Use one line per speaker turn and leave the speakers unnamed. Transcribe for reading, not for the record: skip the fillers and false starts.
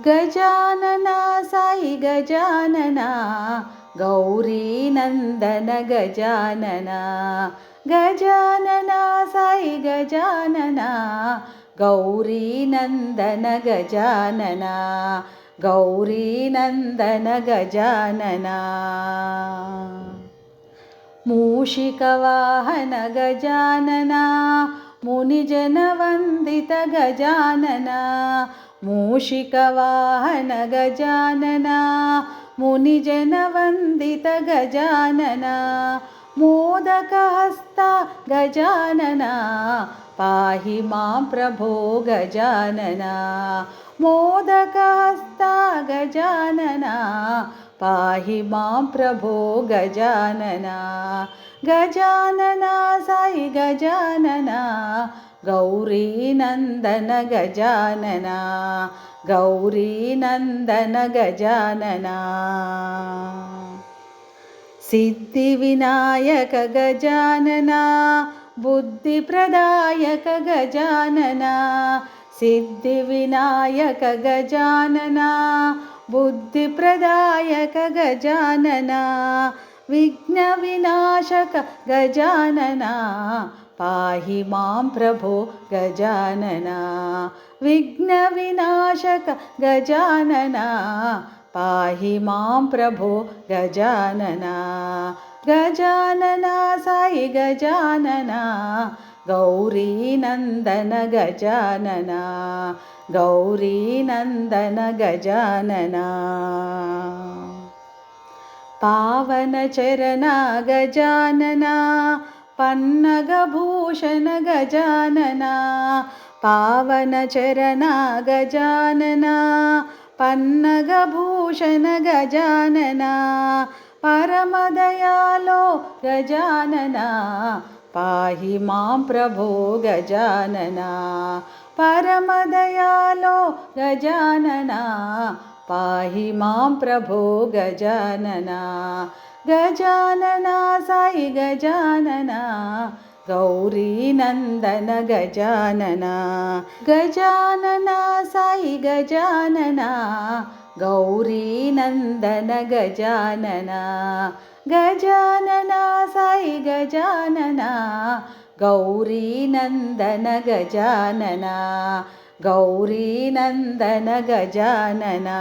गजानना साई गजानना गौरीनन्दन गजानना गजानना साई गजानना गौरीनन्दन गजानना गौरीनन्दन गजानना मूषिकवाहन गजानना मुनिजनवन्दित गजानना मूषिकवाहन गजानना मुनिजनवन्दित गजानना मोदकहस्ता गजानना पाहि मां प्रभो गजानना मोदकहस्ता गजानना पाहि मां प्रभो गजानना गजानना साई गजानना गौरीनन्दन गजानना गौरीनन्दन गजानना सिद्धिविनायक गजानना बुद्धिप्रदायक गजानना सिद्धिविनायक गजानना बुद्धिप्रदायक गजानना विघ्नविनाशक गजानना पाहि मां प्रभो गजानना विघ्नविनाशक गजानना पाहि मां प्रभो गजानना गजानना साई गजानना गौरीनन्दन गजानना गौरीनन्दन गजानना पावनचरणा गजानना पन्नगभूषण गजानना पावनचरणा गजानना पन्नगभूषण गजानना परमदयालो गजानना पाहि मां प्रभो गजानना परमदयालो गजानना पाहि मां प्रभो गजानना गजानना साई गजानना गौरीनन्दन गजानना गजानना साई गजानना गौरीनन्दन गजानना गजानना साई गजानना गौरीनन्दन गजानना गौरीनन्दन गजानना।